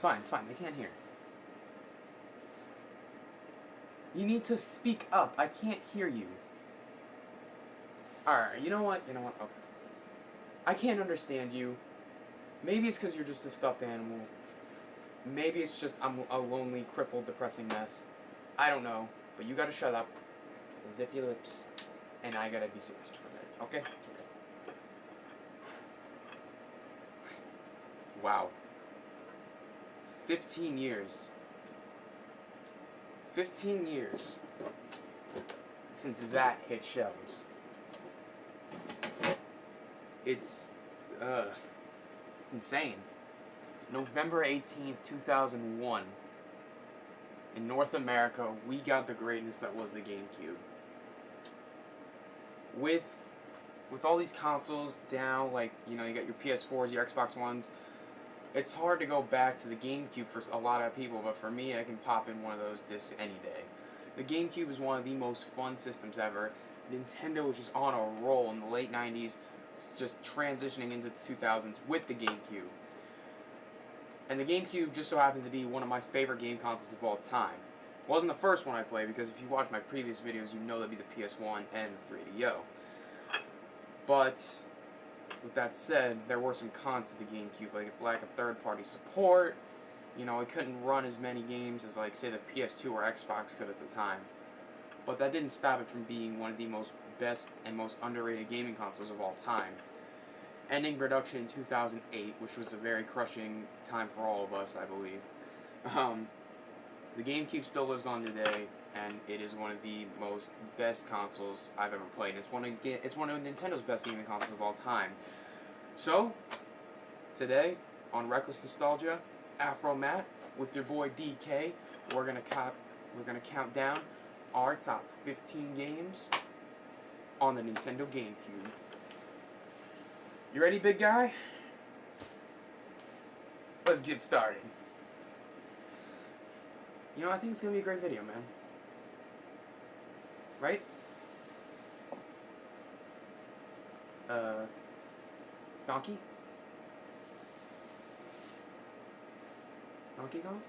What? It's fine, they can't hear. You need to speak up. I can't hear you. Alright, you know what? Okay. I can't understand you. Maybe it's because you're just a stuffed animal. Maybe it's just I'm a lonely, crippled, depressing mess. I don't know. But you gotta shut up. Zip your lips. And I gotta be serious for a minute. Okay? Wow. 15 years. 15 years since that hit shelves. It's insane. November 18th, 2001. In North America, we got the greatness that was the Gamecube. With all these consoles down, like, you got your PS4s, your Xbox Ones, it's hard to go back to the Gamecube for a lot of people, but for me, I can pop in one of those discs any day. The Gamecube is one of the most fun systems ever. Nintendo was just on a roll in the late 90s, just transitioning into the 2000s with the Gamecube. And the Gamecube just so happens to be one of my favorite game consoles of all time. It wasn't the first one I played, because if you watch my previous videos, you know that'd be the PS1 and the 3DO. But with that said, there were some cons to the Gamecube, like its lack of third-party support. It couldn't run as many games as, like, say, the PS2 or Xbox could at the time. But that didn't stop it from being one of the best and most underrated gaming consoles of all time. Ending production in 2008, which was a very crushing time for all of us, I believe. The Gamecube still lives on today, and it is one of the best consoles I've ever played. It's one of Nintendo's best gaming consoles of all time. So, today, on Reckless Nostalgia, AfroMatt, with your boy DK, we're gonna count down our top 15 games on the Nintendo Gamecube. You ready, big guy? Let's get started. I think it's gonna be a great video, man. Right? Donkey? Donkey Kong?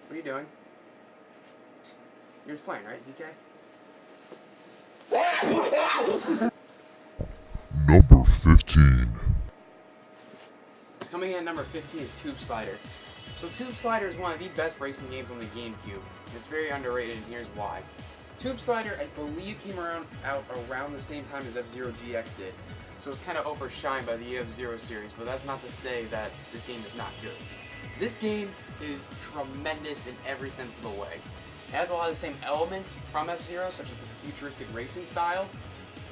What are you doing? You're just playing, right, DK? Number 15. Coming in at number 15 is Tube Slider. So Tube Slider is one of the best racing games on the GameCube. It's very underrated, and here's why. Tube Slider, I believe, came out around the same time as F-Zero GX did. So it's kind of overshined by the F-Zero series, but that's not to say that this game is not good. This game is tremendous in every sense of the way. It has a lot of the same elements from F-Zero, such as the futuristic racing style,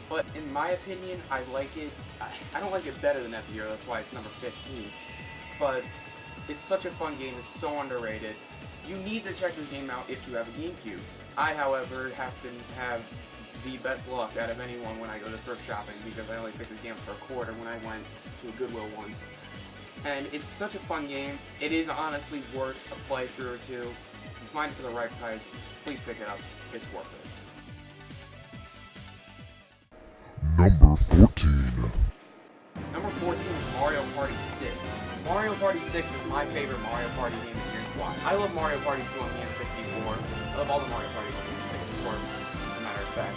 but in my opinion, I like it. I don't like it better than F-Zero, that's why it's number 15. But it's such a fun game, it's so underrated. You need to check this game out if you have a GameCube. I, however, happen to have the best luck out of anyone when I go to thrift shopping, because I only picked this game up for a quarter when I went to a Goodwill once. And it's such a fun game. It is honestly worth a playthrough or two. If you find it for the right price, please pick it up. It's worth it. Number 14. Number 14 is Mario Party 6. Mario Party 6 is my favorite Mario Party game, and here's why. I love Mario Party 2 on the N64. I love all the Mario Parties on the N64, as a matter of fact.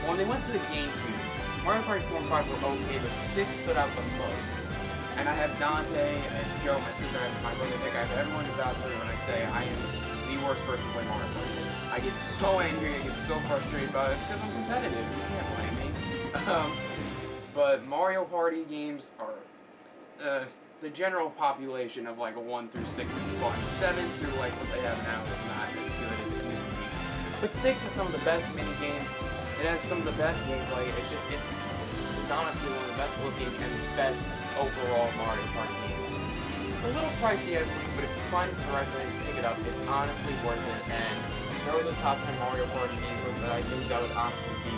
When they went to the GameCube, Mario Party 4 and 5 were okay, but 6 stood out the most. And I have Dante, and Joe, my sister, and my brother Nick. I have everyone to vouch for me when I say I am the worst person to play Mario Party. I get so angry, I get so frustrated about it. It's because I'm competitive. You can't blame me. But Mario Party games are the general population of like a 1 through 6 is fun. 7 through like what they have now is not as good as it used to be. But 6 is some of the best mini games. It has some of the best gameplay. It's honestly one of the best looking and best overall Mario Party games. It's a little pricey every week, but if you find it for the right place, pick it up. It's honestly worth it. And if there was a top 10 Mario Party games list that I think that would honestly be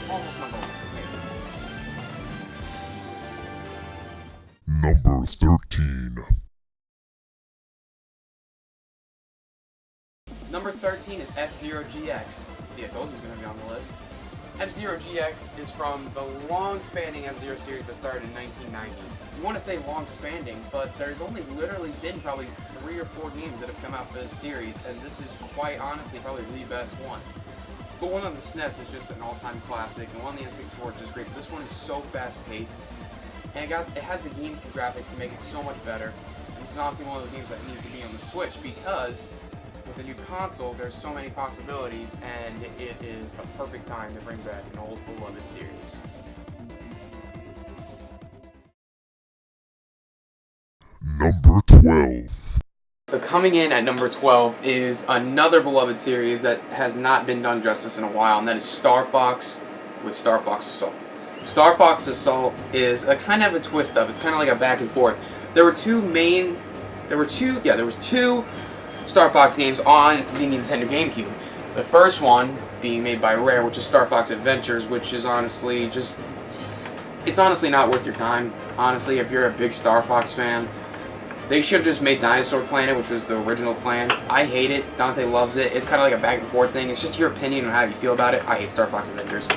almost number 1 for me. Number 13. Number 13 is F-Zero GX. See, I told you it was going to be on the list. F-Zero GX is from the long-spanning F-Zero series that started in 1990. You want to say long-spanning, but there's only literally been probably 3 or 4 games that have come out for this series, and this is quite honestly probably the best one. The one on the SNES is just an all-time classic, and the one on the N64 is just great, but this one is so fast-paced, and it has the GameCube graphics to make it so much better. And this is honestly one of those games that needs to be on the Switch, because with the new console, there's so many possibilities, and it is a perfect time to bring back an old beloved series. Number 12. So coming in at number 12 is another beloved series that has not been done justice in a while, and that is Star Fox with Star Fox Assault. Star Fox Assault is a kind of a twist up. It's kind of like a back and forth. There was two Star Fox games on the Nintendo Gamecube. The first one being made by Rare, which is Star Fox Adventures, which is honestly it's honestly not worth your time. Honestly, if you're a big Star Fox fan, they should have just made Dinosaur Planet, which was the original plan. I hate it. Dante loves it. It's kind of like a back and forth thing. It's just your opinion on how you feel about it. I hate Star Fox Adventures.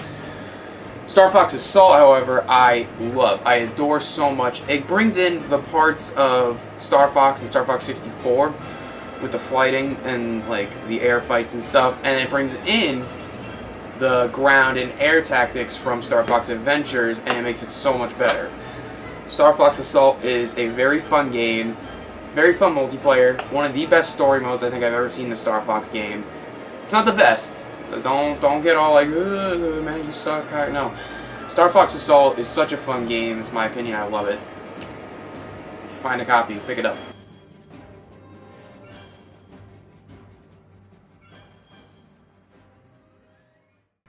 Star Fox Assault, however, I love. I adore so much. It brings in the parts of Star Fox and Star Fox 64 with the flighting and like the air fights and stuff, and it brings in the ground and air tactics from Star Fox Adventures, and it makes it so much better. Star Fox Assault is a very fun game, very fun multiplayer, one of the best story modes I think I've ever seen in a Star Fox game. It's not the best. Don't get all like, man, you suck. No. Star Fox Assault is such a fun game. It's my opinion. I love it. If you find a copy, pick it up.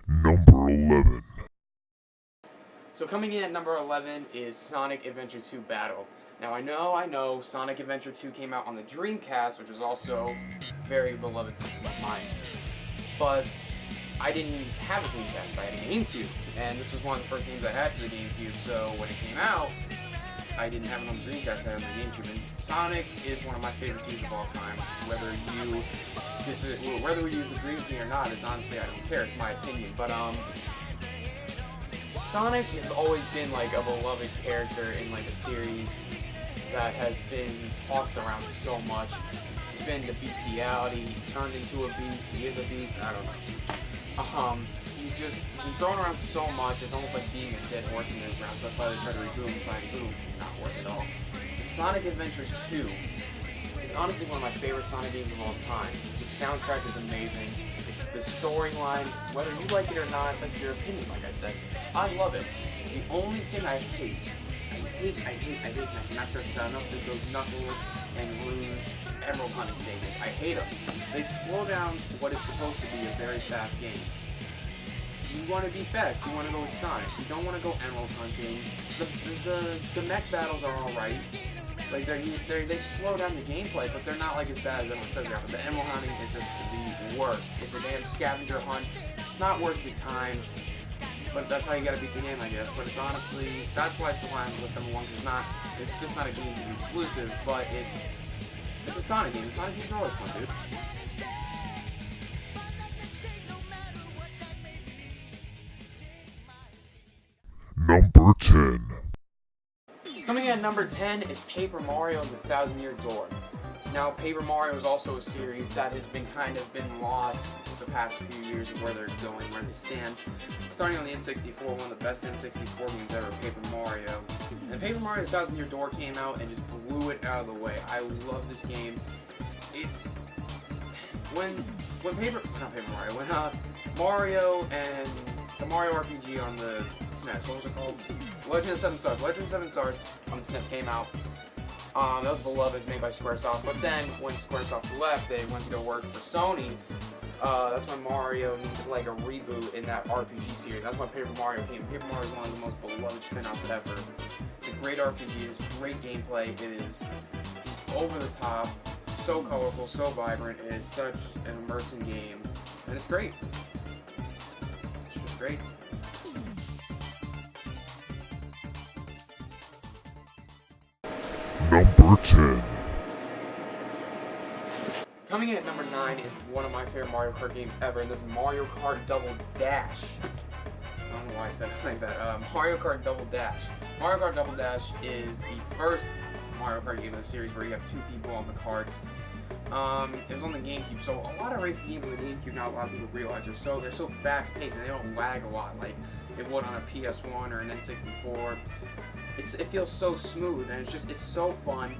Number 11. So coming in at number 11 is Sonic Adventure 2 Battle. Now I know, Sonic Adventure 2 came out on the Dreamcast, which is also a very beloved system of mine. But I didn't have a Dreamcast, I had a Gamecube, and this was one of the first games I had for the Gamecube, so when it came out, I didn't have it on the Dreamcast, I had it on the Gamecube, and Sonic is one of my favorite series of all time. Whether you agree with me or not, it's honestly, I don't care, it's my opinion, but Sonic has always been like a beloved character in like a series that has been tossed around so much. He's been to bestiality, he's turned into a beast, he is a beast, I don't know. He's been thrown around so much, it's almost like being a dead horse in the ground, so that's why they try to reboot him, Sonic Boom, not worth it all. But Sonic Adventure 2 is honestly one of my favorite Sonic games of all time. The soundtrack is amazing. The storyline, whether you like it or not, that's your opinion, like I said. I love it. The only thing I hate, and I cannot stress this out enough, is those Knuckle and Rouge Emerald hunting stages. I hate them. They slow down what is supposed to be a very fast game. You want to be fast, you want to go with Sonic. You don't want to go Emerald hunting. The mech battles are alright. Like they slow down the gameplay, but they're not like as bad as everyone says they are. But the emerald hunting is just the worst. It's a damn scavenger hunt. It's not worth the time. But that's how you gotta beat the game, I guess. But it's honestly, that's why it's the line on list number 1. Because it's just not a GameCube exclusive, but it's a Sonic game. Sonic games are always fun, dude. Number 10. Coming in at number 10 is Paper Mario and the Thousand-Year Door. Now, Paper Mario is also a series that has been lost the past few years of where they're going, where they stand. Starting on the N64, one of the best N64 games ever, Paper Mario. And Paper Mario and the Thousand-Year Door came out and just blew it out of the way. I love this game. It's when Mario and the Mario RPG on the SNES, what was it called? Legend of Seven Stars. Legend of Seven Stars on the SNES came out. That was beloved, made by Squaresoft. But then, when Squaresoft left, they went to go work for Sony. That's when Mario needed like a reboot in that RPG series. That's why Paper Mario came. Paper Mario is one of the most beloved spin-offs ever. It's a great RPG. It's great gameplay. It is just over the top, so colorful, so vibrant. It is such an immersive game, and it's great. It's just great. Number 10. Coming in at number 9 is one of my favorite Mario Kart games ever, and that's Mario Kart Double Dash. know why I said it like that. Mario Kart Double Dash. Mario Kart Double Dash is the first Mario Kart game of the series where you have two people on the carts. It was on the Gamecube, so a lot of racing games on the Gamecube, not a lot of people realize they're so fast-paced and they don't lag a lot like it would on a PS1 or an N64. It feels so smooth, and it's so fun,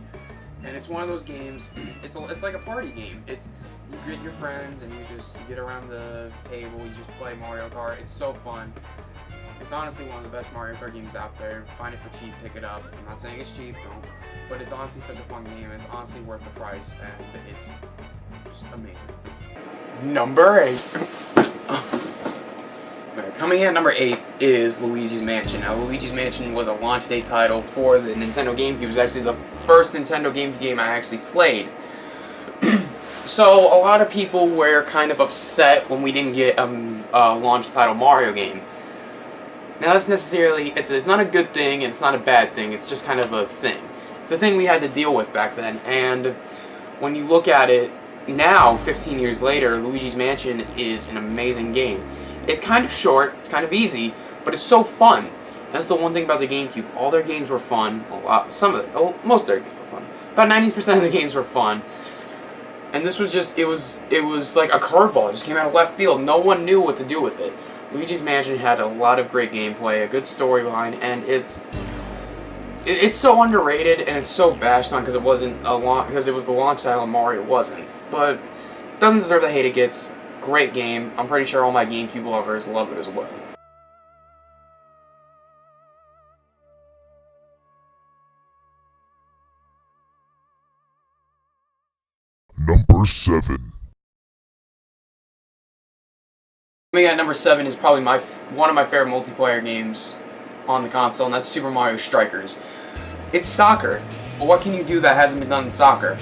and it's one of those games. It's like a party game. You get your friends and you get around the table. You just play Mario Kart. It's so fun. It's honestly one of the best Mario Kart games out there. Find it for cheap, pick it up. I'm not saying it's cheap, no, but it's honestly such a fun game. It's honestly worth the price, and it's just amazing. Number 8. Coming in at number 8 is Luigi's Mansion. Now, Luigi's Mansion was a launch day title for the Nintendo GameCube. It was actually the first Nintendo GameCube game I actually played. So, a lot of people were kind of upset when we didn't get a launch title Mario game. Now, that's necessarily, it's not a good thing, and it's not a bad thing, it's just kind of a thing. It's a thing we had to deal with back then, and when you look at it now, 15 years later, Luigi's Mansion is an amazing game. It's kind of short, it's kind of easy, but it's so fun. That's the one thing about the GameCube. All their games were fun. Most of their games were fun. About 90% of the games were fun. And this was just, it was like a curveball. It just came out of left field. No one knew what to do with it. Luigi's Mansion had a lot of great gameplay, a good storyline, and it's so underrated and it's so bashed on because it was the launch title and Mario wasn't. But it doesn't deserve the hate it gets. Great game. I'm pretty sure all my GameCube lovers love it as well. Number 7. Coming at number 7 is probably one of my favorite multiplayer games on the console, and that's Super Mario Strikers. It's soccer. But what can you do that hasn't been done in soccer?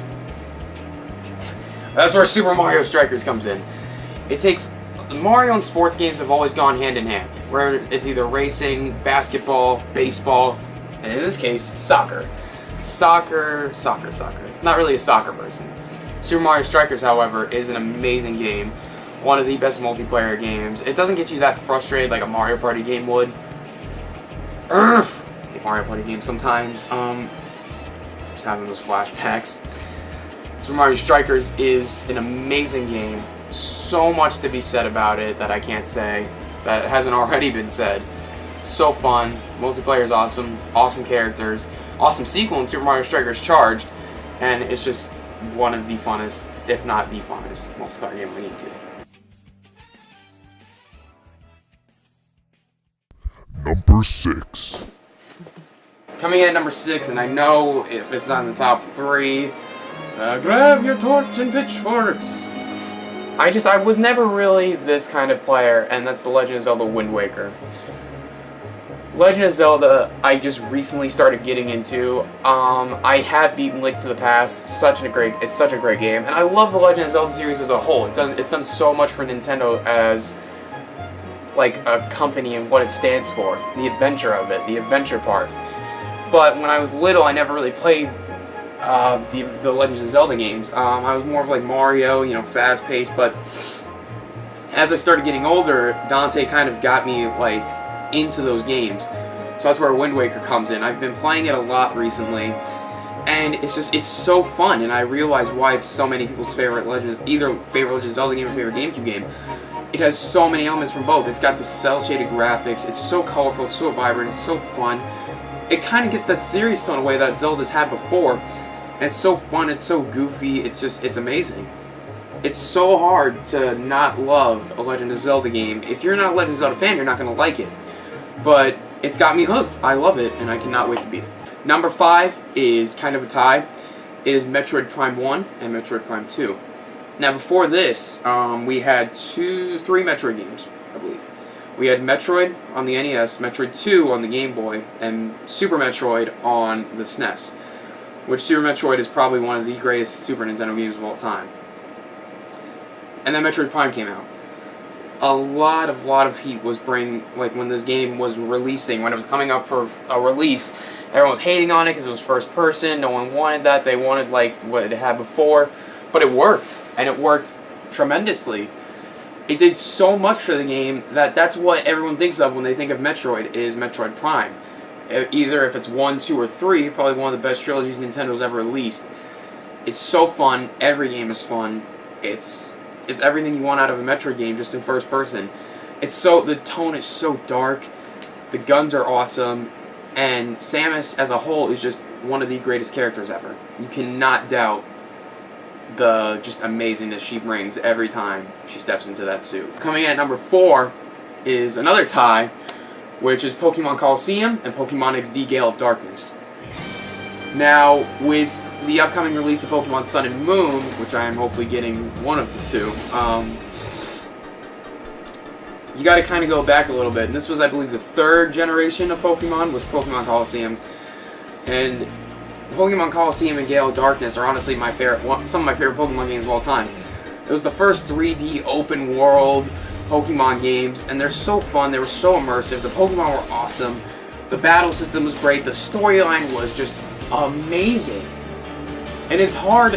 That's where Super Mario Strikers comes in. It takes... Mario and sports games have always gone hand in hand, where it's either racing, basketball, baseball, and in this case, soccer. Soccer. Not really a soccer person. Super Mario Strikers, however, is an amazing game. One of the best multiplayer games. It doesn't get you that frustrated like a Mario Party game would. A Mario Party game sometimes. Just having those flashbacks. Super Mario Strikers is an amazing game. So much to be said about it that I can't say that hasn't already been said. So fun. Multiplayer is awesome. Awesome characters. Awesome sequel in Super Mario Strikers Charged. And it's just one of the funnest, if not the funnest, multiplayer game on the GameCube. Number 6. Coming in at number 6, and I know if it's not in the top 3, grab your torch and pitchforks. I was never really this kind of player, and that's The Legend of Zelda Wind Waker. Legend of Zelda, I just recently started getting into. I have beaten Link to the Past. It's such a great game, and I love the Legend of Zelda series as a whole. It's done so much for Nintendo as like a company and what it stands for, the adventure of it, the adventure part. But when I was little, I never really played the Legends of Zelda games. I was more of like Mario, fast-paced, but as I started getting older, Dante kind of got me like into those games. So that's where Wind Waker comes in. I've been playing it a lot recently, and it's so fun, and I realize why it's so many people's favorite Legends, either favorite Legends of Zelda game or favorite GameCube game. It has so many elements from both. It's got the cel-shaded graphics, it's so colorful, it's so vibrant, it's so fun. It kind of gets that serious tone away that Zelda's had before. And it's so fun, it's so goofy, it's amazing. It's so hard to not love a Legend of Zelda game. If you're not a Legend of Zelda fan, you're not going to like it. But it's got me hooked. I love it, and I cannot wait to beat it. Number 5 is kind of a tie. It is Metroid Prime 1 and Metroid Prime 2. Now before this, we had 3 Metroid games, I believe. We had Metroid on the NES, Metroid 2 on the Game Boy, and Super Metroid on the SNES. Which Super Metroid is probably one of the greatest Super Nintendo games of all time. And then Metroid Prime came out. A lot of heat was when this game was releasing, when it was coming up for a release, everyone was hating on it because it was first person, no one wanted that, they wanted like what it had before, but it worked, and it worked tremendously. it did so much for the game that that's what everyone thinks of when they think of Metroid, is Metroid Prime. Either if it's 1, 2, or 3, probably one of the best trilogies Nintendo's ever released. It's so fun. Every game is fun. It's everything you want out of a Metroid game, just in first person. The tone is so dark. The guns are awesome, and Samus as a whole is just one of the greatest characters ever. You cannot doubt the just amazingness she brings every time she steps into that suit. Coming at number 4 is another tie, which is Pokemon Colosseum and Pokemon XD Gale of Darkness. Now, with the upcoming release of Pokemon Sun and Moon, which I am hopefully getting one of the two, you gotta kind of go back a little bit. And this was, I believe, the 3rd generation of Pokemon, was Pokemon Colosseum. And Pokemon Colosseum and Gale of Darkness are honestly my favorite, some of my favorite Pokemon games of all time. It was the first 3D open world Pokemon games, and they're so fun. They were so immersive. The Pokemon were awesome. The battle system was great. The storyline was just amazing. And it's hard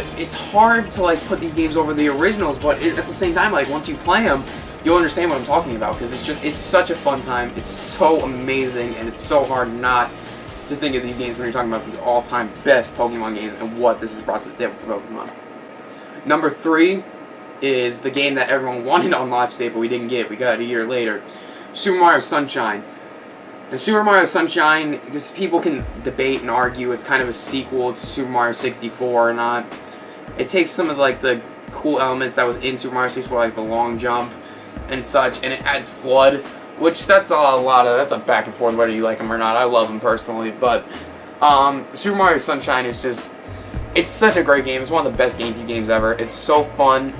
to like put these games over the originals, but at the same time, like once you play them, you'll understand what I'm talking about, because it's such a fun time. It's so amazing, and it's so hard not to think of these games when you're talking about these all-time best Pokemon games and what this has brought to the table for Pokemon. Number 3 is the game that everyone wanted on launch day, but we didn't get. We got it a year later. Super Mario Sunshine. And Super Mario Sunshine, because people can debate and argue it's kind of a sequel to Super Mario 64 or not. It takes some of like the cool elements that was in Super Mario 64, like the long jump and such, and it adds FLUDD, which that's a back and forth whether you like them or not. I love them personally, but Super Mario Sunshine is just, it's such a great game. It's one of the best GameCube games ever. It's so fun.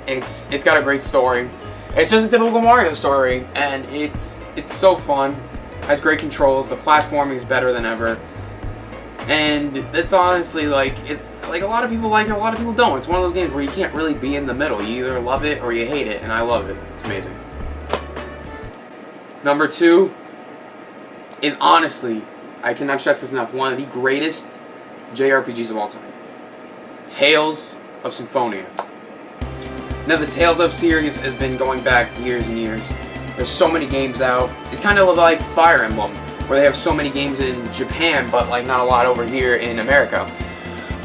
It's got a great story. It's just a typical Mario story, and it's so fun. It has great controls. The platforming is better than ever, and it's honestly like, it's like a lot of people like it, a lot of people don't. It's one of those games where you can't really be in the middle. You either love it or you hate it, and I love it. It's amazing. Number 2 is honestly, I cannot stress this enough, one of the greatest JRPGs of all time. Tales of Symphonia. Now, the Tales of series has been going back years and years. There's so many games out. It's kind of like Fire Emblem, where they have so many games in Japan, but like not a lot over here in America.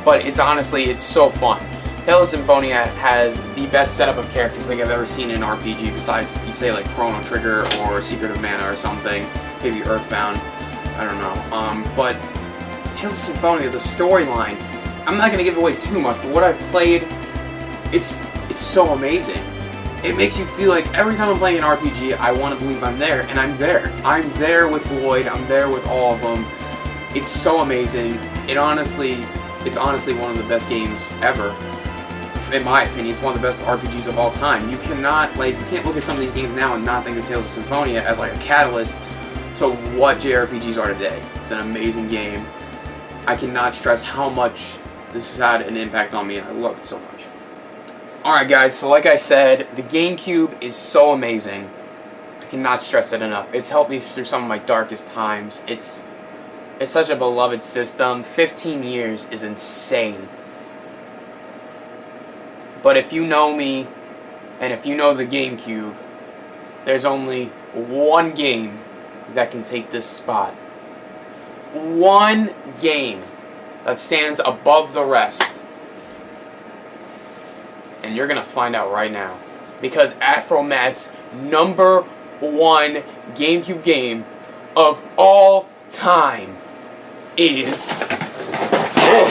But it's honestly, it's so fun. Tales of Symphonia has the best setup of characters like I've ever seen in an RPG, besides, you say, like Chrono Trigger or Secret of Mana or something. Maybe Earthbound. I don't know. But Tales of Symphonia, the storyline, I'm not going to give away too much, but what I've played, it's so amazing. It makes you feel like every time I'm playing an RPG, I want to believe I'm there, and I'm there. I'm there with Lloyd. I'm there with all of them. It's so amazing. It's honestly one of the best games ever. In my opinion, it's one of the best RPGs of all time. You can't look at some of these games now and not think of Tales of Symphonia as like a catalyst to what JRPGs are today. It's an amazing game. I cannot stress how much this has had an impact on me, and I love it so much. Alright guys, so like I said, the GameCube is so amazing. I cannot stress it enough. It's helped me through some of my darkest times. It's such a beloved system. 15 years is insane. But if you know me, and if you know the GameCube, there's only one game that can take this spot. One game that stands above the rest. And you're going to find out right now. Because AfroMatt's #1 GameCube game of all time is...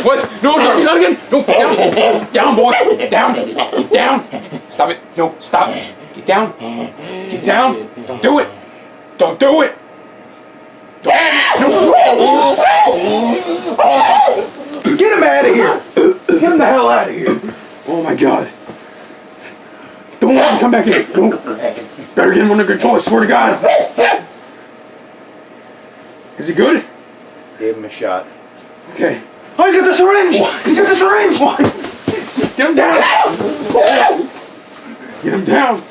What? No, not again! No, get down! Get down, boy! Get down! Get down! Stop it! No, stop! Get down! Get down! Don't do it! Don't do it! Don't... Get him out of here! Get him the hell out of here! Oh my god! Don't let him come back in! No! Better get him under control, I swear to God! Is he good? Gave him a shot. Okay. Oh, he's got the syringe! What? He's got the syringe! What? Get him down! Get him down!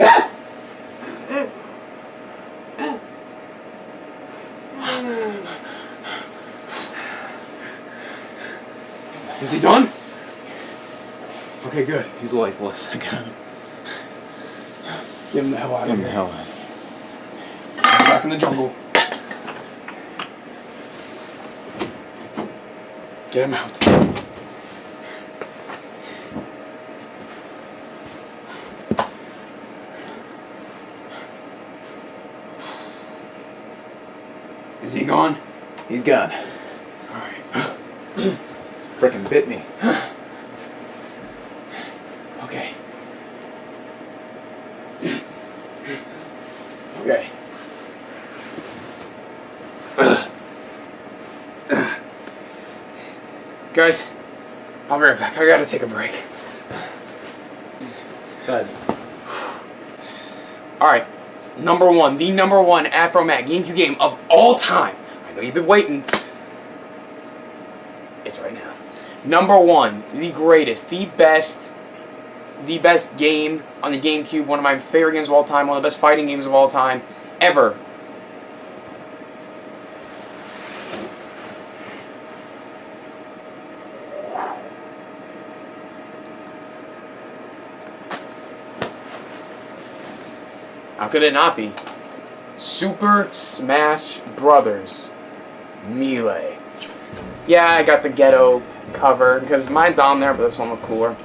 Is he done? Okay, good. He's lifeless. I got him. Get him the hell out of here. Get him the hell out of here. Back in the jungle. Get him out. Is he gone? He's gone. Alright. Frickin' bit me. Okay. Okay. Guys, I'll be right back. I gotta take a break. Good. Alright. Number one. The number one AfroMatt GameCube game of all time. I know you've been waiting. It's right now. Number one. The greatest. The best game on the GameCube. One of my favorite games of all time. One of the best fighting games of all time. Ever. How could it not be? Super Smash Brothers Melee. Yeah, I got the ghetto cover because mine's on there, but this one looked cooler.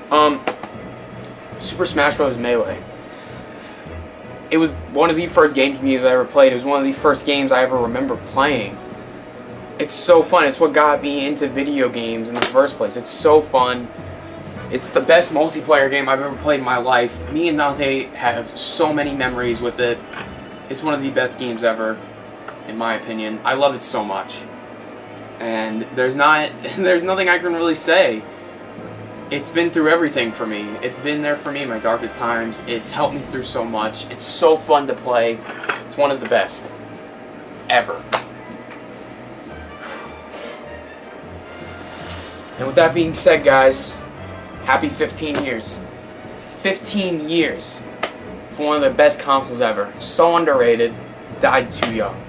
Super Smash Brothers Melee. It was one of the first GameCube games I ever played. It was one of the first games I ever remember playing. It's so fun. It's what got me into video games in the first place. It's so fun. It's the best multiplayer game I've ever played in my life. Me and Dante have so many memories with it. It's one of the best games ever, in my opinion. I love it so much. And there's nothing I can really say. It's been through everything for me. It's been there for me in my darkest times. It's helped me through so much. It's so fun to play. It's one of the best ever. And with that being said, guys, happy 15 years. 15 years for one of the best consoles ever. So underrated. Died too young.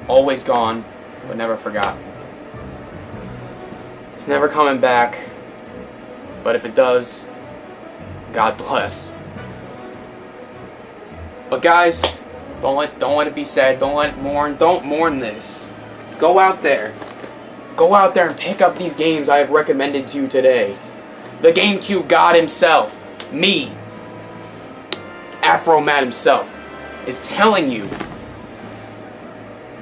Always gone, but never forgot. It's never coming back. But if it does, God bless. But guys, don't let it be said. Don't mourn this. Go out there. Go out there and pick up these games I have recommended to you today. The GameCube God himself, me, AfroMatt himself, is telling you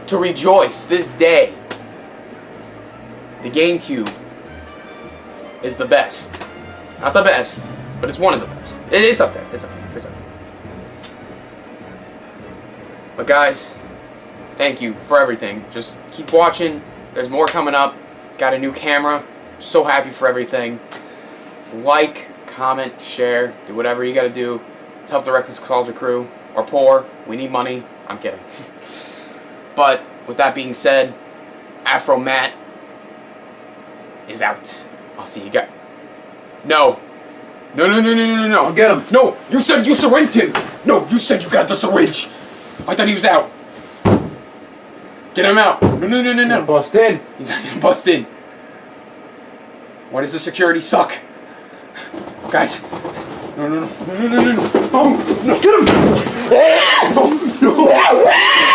to rejoice this day. The GameCube is the best. Not the best, but it's one of the best. It's up there. It's up there. It's up there. But guys, thank you for everything. Just keep watching. There's more coming up. Got a new camera. So happy for everything. Like, comment, share, do whatever you gotta do to help the Reckless Culture crew. Or poor. We need money. I'm kidding. But with that being said, AfroMatt is out. I'll see you guys. No. No. I'll get him. No, you said you syringed him. No, you said you got the syringe. I thought he was out. Get him out. No. Bust in. He's not gonna bust in. Why does the security suck? Guys. No. Oh, no. Get him. Oh, no.